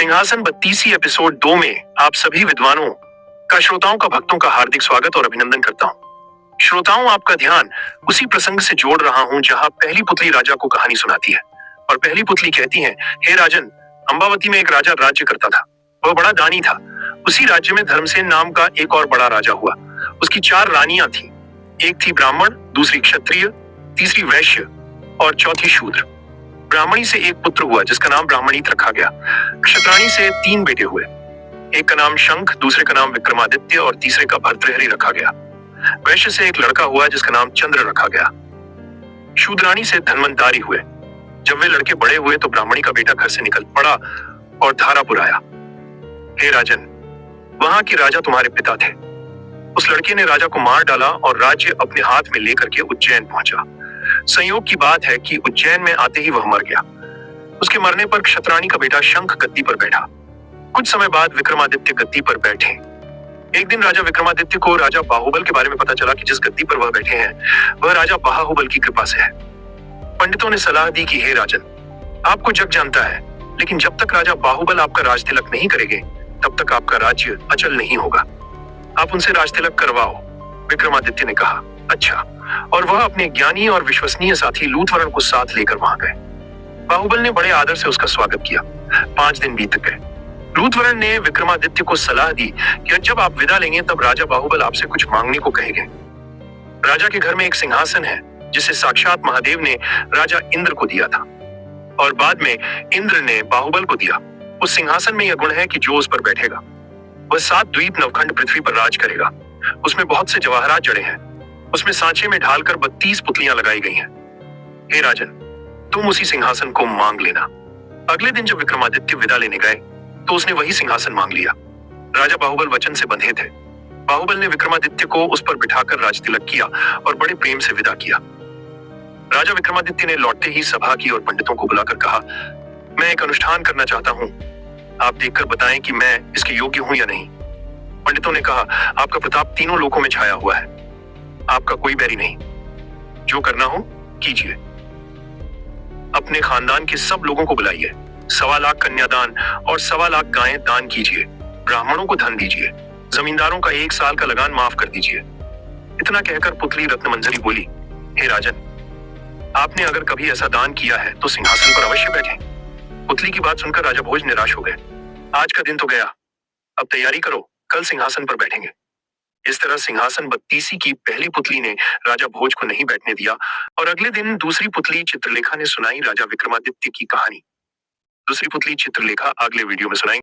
सिंहासन 32 एपिसोड 2 में आप सभी विद्वानों का, श्रोताओं का, भक्तों का हार्दिक स्वागत और अभिनंदन करता हूँ। श्रोताओं, आपका ध्यान उसी प्रसंग से जोड़ रहा हूँ जहाँ पहली पुतली राजा को कहानी सुनाती है और पहली पुतली कहती है, हे राजन, अंबावती में एक राजा राज्य करता था। वह बड़ा दानी था। उसी राज्य में धर्मसेन नाम का एक और बड़ा राजा हुआ। उसकी 4 रानियां थीं। एक थी ब्राह्मण, दूसरी क्षत्रिय, तीसरी वैश्य और चौथी शूद्र। ब्राह्मणी से एक पुत्र हुआ जिसका नाम ब्राह्मणीत रखा गया। क्षत्राणी से 3 बेटे हुए। एक का नाम शंख, दूसरे का नाम विक्रमादित्य और तीसरे का भर्तृहरि रखा गया। वैश्य से एक लड़का हुआ जिसका नाम चंद्र रखा गया। शूद्राणी से धन्वंतारी हुए। जब वे लड़के बड़े हुए तो ब्राह्मणी का बेटा घर से निकल पड़ा और धारापुर आया। हे राजन, वहां के राजा तुम्हारे पिता थे। उस लड़के ने राजा को मार डाला और राज्य अपने हाथ में लेकर के उज्जैन पहुंचा। संयोग की बात है कि उज्जैन में आते ही वह मर गया। उसके मरने पर क्षत्राणी का बेटा शंख गद्दी पर बैठा। कुछ समय बाद विक्रमादित्य गद्दी पर बैठे। एक दिन राजा विक्रमादित्य को राजा बाहुबल के बारे में पता चला कि जिस गद्दी पर वह बैठे हैं वह राजा बाहुबल की कृपा से है। पंडितों ने सलाह दी कि हे राजन, आपको जग जानता है, लेकिन जब तक राजा बाहुबल आपका राज तिलक नहीं करेंगे तब तक आपका राज्य अचल नहीं होगा। आप उनसे राज तिलक करवाओ। विक्रमादित्य ने कहा, अच्छा, और वह अपने ज्ञानी और विश्वसनीय साथी लूथवरण को साथ लेकर वहां गए। बाहुबल ने बड़े आदर से उसका स्वागत किया। 5 दिन बीत गए। लूथवरण ने विक्रमादित्य को सलाह दी कि जब आप विदा लेंगे तब राजा बाहुबल आपसे कुछ मांगने को कहेंगे। राजा के घर में एक सिंहासन है जिसे साक्षात महादेव ने राजा इंद्र को दिया था और बाद में इंद्र ने बाहुबल को दिया। उस सिंहासन में यह गुण है कि जो उस पर बैठेगा वह 7 द्वीप नवखंड पृथ्वी पर राज करेगा। उसमें बहुत से जवाहरात जड़े हैं। उसमें सांचे में ढालकर 32 पुतलियां लगाई गई हैं। हे राजन, तुम उसी सिंहासन को मांग लेना। अगले दिन जब विक्रमादित्य विदा लेने गए तो उसने वही सिंहासन मांग लिया। राजा बाहुबल वचन से बंधे थे। बाहुबल ने विक्रमादित्य को उस पर बिठाकर राज तिलक किया और बड़े प्रेम से विदा किया। राजा विक्रमादित्य ने लौटते ही सभा की और पंडितों को बुलाकर कहा, मैं एक अनुष्ठान करना चाहता हूँ। आप देखकर बताएं कि मैं इसके योग्य हूं या नहीं। पंडितों ने कहा, आपका प्रताप तीनों लोकों में छाया हुआ है। आपका कोई बैरी नहीं। जो करना हो कीजिए। अपने खानदान के सब लोगों को बुलाइए। 1.25 लाख कन्यादान और 1.25 लाख गायें दान कीजिए। ब्राह्मणों को धन दीजिए। जमींदारों का 1 साल का लगान माफ कर दीजिए। इतना कहकर पुतली रत्नमंजरी बोली, हे राजन, आपने अगर कभी ऐसा दान किया है तो सिंहासन पर अवश्य बैठें। पुतली की बात सुनकर राजा भोज निराश हो गए। आज का दिन तो गया, अब तैयारी करो, कल सिंहासन पर बैठेंगे। इस तरह सिंहासन 32 की पहली पुतली ने राजा भोज को नहीं बैठने दिया और अगले दिन दूसरी पुतली चित्रलेखा ने सुनाई राजा विक्रमादित्य की कहानी। दूसरी पुतली चित्रलेखा अगले वीडियो में सुनाई।